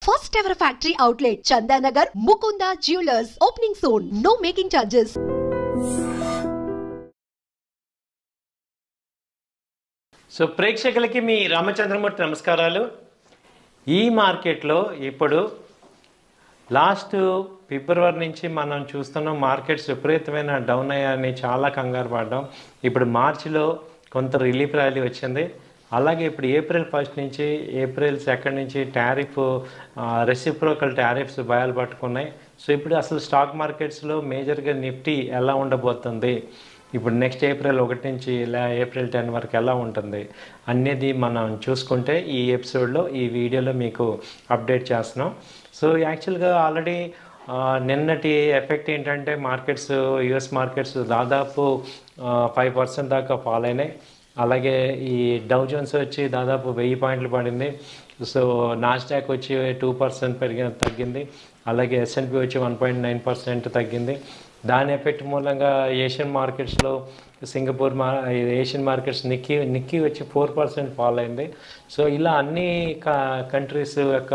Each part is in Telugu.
First ever factory outlet, Chandanagar, Mukunda Jewelers, opening soon. No making charges. So ప్రేక్షకులకి మీ రామచంద్రమూర్తి నమస్కారాలు. ఈ మార్కెట్లో ఇప్పుడు లాస్ట్ ఫిబ్రవరి నుంచి మనం చూస్తున్నాం మార్కెట్స్ విపరీతమైన డౌన్ అయ్యాయని చాలా కంగారు పడ్డాం. ఇప్పుడు మార్చిలో కొంత రిలీఫ్ ర్యాలీ వచ్చింది. అలాగే ఇప్పుడు ఏప్రిల్ 1 నుంచి ఏప్రిల్ 2 నుంచి టారిఫ్ రెసిప్రోకల్ టారిఫ్స్ భయాలు పట్టుకున్నాయి. సో ఇప్పుడు అసలు స్టాక్ మార్కెట్స్లో మేజర్గా నిఫ్టీ ఎలా ఉండబోతుంది, ఇప్పుడు నెక్స్ట్ ఏప్రిల్ 1 నుంచి ఇలా ఏప్రిల్ 10 వరకు ఎలా ఉంటుంది అనేది మనం చూసుకుంటే ఈ ఎపిసోడ్లో ఈ వీడియోలో మీకు అప్డేట్ చేస్తున్నాం. సో యాక్చువల్గా ఆల్రెడీ నిన్నటి ఎఫెక్ట్ ఏంటంటే మార్కెట్స్ యుఎస్ మార్కెట్స్ దాదాపు 5% దాకా ఫాల్ అయినాయి. అలాగే ఈ డౌ జోన్స్ వచ్చి దాదాపు 1000 పాయింట్లు పడింది. సో నాస్డాక్ వచ్చి 2% తగ్గింది. అలాగే S&P వచ్చి 1.9% తగ్గింది. దాని ఎఫెక్ట్ మూలంగా ఏషియన్ మార్కెట్స్లో ఏషియన్ మార్కెట్స్ నిక్కీ వచ్చి 4% ఫాల్ అయింది. సో ఇలా అన్ని కంట్రీస్ యొక్క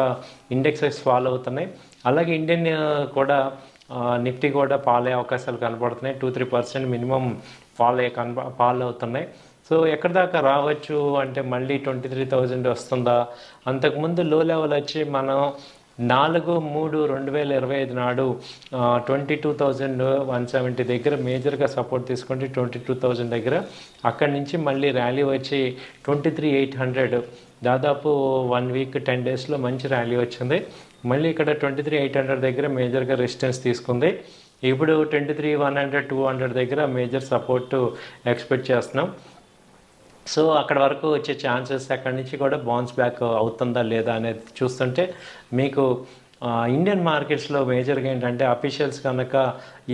ఇండెక్సెస్ ఫాలో అవుతున్నాయి. అలాగే ఇండియన్ కూడా నిఫ్టీ కూడా ఫాల్ అయ్యే అవకాశాలు కనపడుతున్నాయి. 2-3% మినిమం ఫాల్ అవుతున్నాయి. సో ఎక్కడి దాకా రావచ్చు అంటే మళ్ళీ 23,000 వస్తుందా? అంతకుముందు లో లెవెల్ వచ్చి మనం 4/3/2025 నాడు 22,170 దగ్గర మేజర్గా సపోర్ట్ తీసుకుంటే 22,000 దగ్గర, అక్కడి నుంచి మళ్ళీ ర్యాలీ వచ్చి 23,800 దాదాపు 1 వీక్ 10 డేస్లో మంచి ర్యాలీ వచ్చింది. మళ్ళీ ఇక్కడ 23,800 దగ్గర మేజర్గా రెసిస్టెన్స్ తీసుకుంది. ఇప్పుడు 23,100 200 దగ్గర మేజర్ సపోర్ట్ ఎక్స్పెక్ట్ చేస్తున్నాం. సో అక్కడ వరకు వచ్చే ఛాన్సెస్ అక్కడి నుంచి కూడా బౌన్స్ బ్యాక్ అవుతుందా లేదా అనేది చూస్తుంటే మీకు ఇండియన్ మార్కెట్స్లో మేజర్గా ఏంటంటే అఫీషియల్స్ కనుక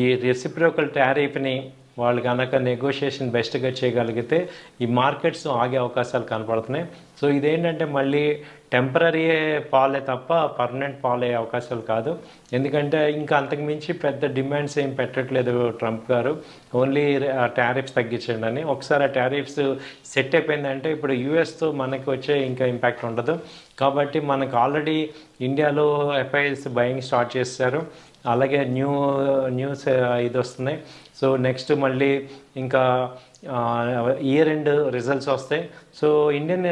ఈ రెసిప్రోకల్ టారిఫ్ని వాళ్ళు కనుక నెగోషియేషన్ బెస్ట్గా చేయగలిగితే ఈ మార్కెట్స్ ఆగే అవకాశాలు కనపడుతున్నాయి. సో ఇదేంటంటే మళ్ళీ టెంపరీ ఫాలే తప్ప పర్మనెంట్ ఫాల్ అయ్యే అవకాశాలు కాదు. ఎందుకంటే ఇంకా అంతకుమించి పెద్ద డిమాండ్స్ ఏం పెట్టట్లేదు ట్రంప్ గారు, ఓన్లీ టారిఫ్స్ తగ్గించండి అని. ఒకసారి ఆ టారిఫ్స్ సెట్ అయిపోయిందంటే ఇప్పుడు యూఎస్తో మనకి వచ్చే ఇంకా ఇంపాక్ట్ ఉండదు. కాబట్టి మనకు ఆల్రెడీ ఇండియాలో ఎఫ్ఐఎస్ బయింగ్ స్టార్ట్ చేశారు. అలాగే న్యూస్ ఇది వస్తున్నాయి. సో నెక్స్ట్ మళ్ళీ ఇంకా ఇయర్ ఎండ్ రిజల్ట్స్ వస్తాయి. సో ఇండియన్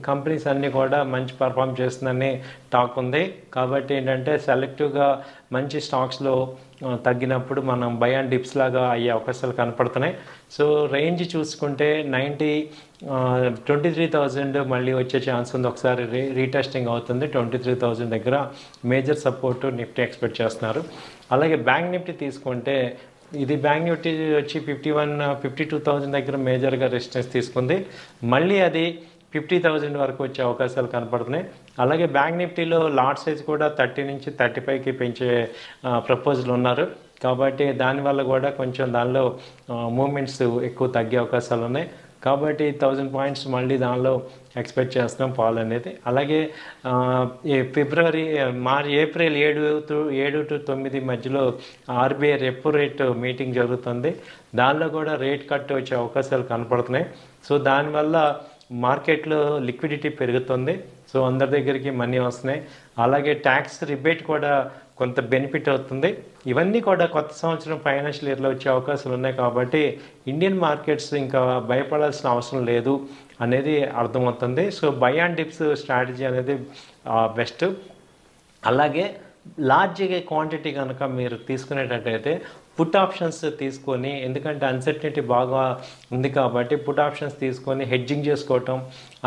కంపెనీస్ అన్నీ కూడా మంచి పర్ఫామ్ చేస్తుందని టాక్ ఉంది. కాబట్టి ఏంటంటే సెలెక్టివ్గా మంచి స్టాక్స్లో తగ్గినప్పుడు మనం బై అండ్ డిప్స్ లాగా అయ్యే అవకాశాలు కనపడుతున్నాయి. సో రేంజ్ చూసుకుంటే 23,000 మళ్ళీ వచ్చే ఛాన్స్ ఉంది. ఒకసారి రీటెస్టింగ్ అవుతుంది. 23,000 దగ్గర మేజర్ సపోర్ట్ నిఫ్టీ ఎక్స్పెక్ట్ చేస్తున్నారు. అలాగే బ్యాంక్ నిఫ్టీ తీసుకుంటే ఇది బ్యాంక్ నిఫ్టీ వచ్చి 52,000 దగ్గర మేజర్గా రెసిస్టెన్స్ తీసుకుంది. మళ్ళీ అది 50,000 వరకు వచ్చే అవకాశాలు కనపడుతున్నాయి. అలాగే బ్యాంక్ నిఫ్టీలో లాట్ సైజ్ కూడా 30 నుంచి 35కి పెంచే ప్రపోజల్ ఉన్నారు. కాబట్టి దానివల్ల కూడా కొంచెం దానిలో మూమెంట్స్ ఎక్కువ తగ్గే అవకాశాలు ఉన్నాయి. కాబట్టి 1000 పాయింట్స్ మళ్ళీ దానిలో ఎక్స్పెక్ట్ చేస్తున్నాం ఫాల్ అనేది. అలాగే ఏప్రిల్ 7 to 9 మధ్యలో ఆర్బీఐ రెపో రేట్ మీటింగ్ జరుగుతుంది. దానిలో కూడా రేట్ కట్ వచ్చే అవకాశాలు కనపడుతున్నాయి. సో దానివల్ల మార్కెట్లో లిక్విడిటీ పెరుగుతుంది. సో అందరి దగ్గరికి మనీ వస్తున్నాయి. అలాగే ట్యాక్స్ రిబేట్ కూడా కొంత బెనిఫిట్ అవుతుంది. ఇవన్నీ కూడా కొత్త సంవత్సరం ఫైనాన్షియల్ ఇయర్లో వచ్చే అవకాశాలు ఉన్నాయి. కాబట్టి ఇండియన్ మార్కెట్స్ ఇంకా భయపడాల్సిన అవసరం లేదు అనేది అర్థమవుతుంది. So by and dips strategy అనేది బెస్ట్. అలాగే లార్జ్ క్వాంటిటీ కనుక మీరు తీసుకునేటట్టయితే పుట్ ఆప్షన్స్ తీసుకొని, ఎందుకంటే అన్సర్టనిటీ బాగా ఉంది కాబట్టి పుట్ ఆప్షన్స్ తీసుకొని హెడ్జింగ్ చేసుకోవటం,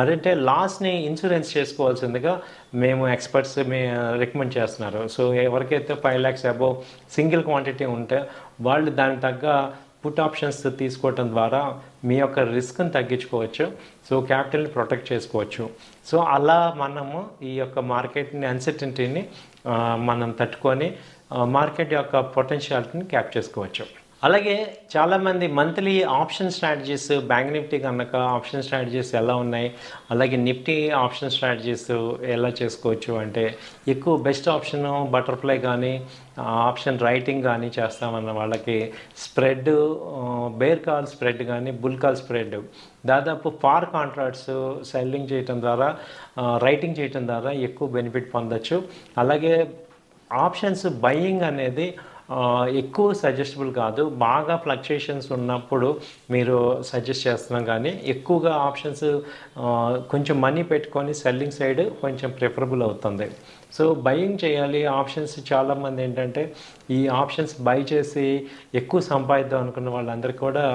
అదంటే లాస్ని ఇన్సూరెన్స్ చేసుకోవాల్సిందిగా మేము ఎక్స్పర్ట్స్ రికమెండ్ చేస్తున్నారు. సో ఎవరికైతే 5 lakhs అబోవ్ సింగిల్ క్వాంటిటీ ఉంటే వాళ్ళు దానికి తగ్గ పుట్ ఆప్షన్స్ తీసుకోవటం ద్వారా మీ యొక్క రిస్క్ని తగ్గించుకోవచ్చు. సో క్యాపిటల్ని ప్రొటెక్ట్ చేసుకోవచ్చు. సో అలా మనము ఈ యొక్క మార్కెట్ని అన్సర్టనిటీని మనం తట్టుకొని మార్కెట్ యొక్క పొటెన్షియాలిటీని క్యాప్ చేసుకోవచ్చు. అలాగే చాలామంది monthly option strategies bank Nifty కనుక ఆప్షన్ స్ట్రాటజీస్ ఎలా ఉన్నాయి, అలాగే నిఫ్టీ ఆప్షన్ స్ట్రాటజీస్ ఎలా చేసుకోవచ్చు అంటే ఎక్కువ బెస్ట్ ఆప్షన్ బటర్ఫ్లై కానీ ఆప్షన్ రైటింగ్ కానీ చేస్తామన్న వాళ్ళకి స్ప్రెడ్ బేర్ కాల్ స్ప్రెడ్ కానీ బుల్ కాల్ స్ప్రెడ్ దాదాపు ఫార్ కాంట్రాక్ట్స్ సెల్లింగ్ చేయటం ద్వారా రైటింగ్ చేయటం ద్వారా ఎక్కువ బెనిఫిట్ పొందొచ్చు. అలాగే ఆప్షన్స్ బయింగ్ అనేది ఎక్కువ సజెస్టబుల్ కాదు, బాగా ఫ్లక్చుయేషన్స్ ఉన్నప్పుడు మీరు సజెస్ట్ చేస్తున్నాం. కానీ ఎక్కువగా ఆప్షన్స్ కొంచెం మనీ పెట్టుకొని సెల్లింగ్ సైడ్ కొంచెం ప్రిఫరబుల్ అవుతుంది. సో బయింగ్ చేయాలి ఆప్షన్స్. చాలామంది ఏంటంటే ఈ ఆప్షన్స్ బై చేసి ఎక్కువ సంపాదిద్దాం అనుకున్న వాళ్ళందరికీ కూడా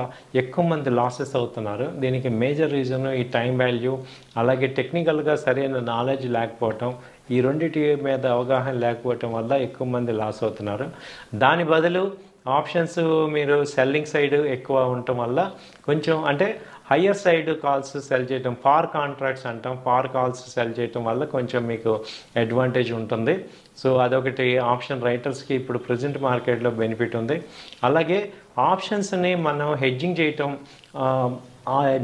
ఎక్కువ మంది లాసెస్ అవుతున్నారు. దీనికి మేజర్ రీజన్ ఈ టైం వాల్యూ, అలాగే టెక్నికల్గా సరైన నాలెడ్జ్ లేకపోవటం, ఈ రెండింటి మీద అవగాహన లేకపోవటం వల్ల ఎక్కువ మంది లాస్ అవుతున్నారు. దాని బదులు ఆప్షన్స్ మీరు సెల్లింగ్ సైడ్ ఎక్కువ ఉండటం వల్ల కొంచెం అంటే హయ్యర్ సైడ్ కాల్స్ సెల్ చేయటం, ఫార్ కాంట్రాక్ట్స్ అంటాం, ఫార్ కాల్స్ సెల్ చేయటం వల్ల కొంచెం మీకు అడ్వాంటేజ్ ఉంటుంది. సో అదొకటి ఆప్షన్ రైటర్స్కి ఇప్పుడు ప్రజెంట్ మార్కెట్లో బెనిఫిట్ ఉంది. అలాగే ఆప్షన్స్ని మనం హెడ్జింగ్ చేయటం,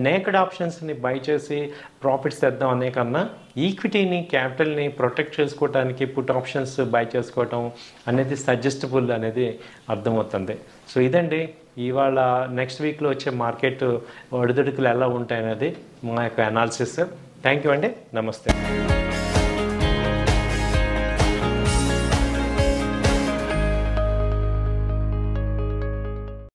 నేకెడ్ ఆప్షన్స్ని బై చేసి ప్రాఫిట్స్ తెద్దాం అనే కన్నా ఈక్విటీని క్యాపిటల్ని ప్రొటెక్ట్ చేసుకోవడానికి పుట్ ఆప్షన్స్ బై చేసుకోవటం అనేది సజెస్టబుల్ అనేది అర్థమవుతుంది. సో ఇదండి ఇవాళ నెక్స్ట్ వీక్లో వచ్చే మార్కెట్ ఒడిదుడుకులు ఎలా ఉంటాయనేది మా యొక్క అనాలిసిస్. థ్యాంక్ యూ అండి, నమస్తే.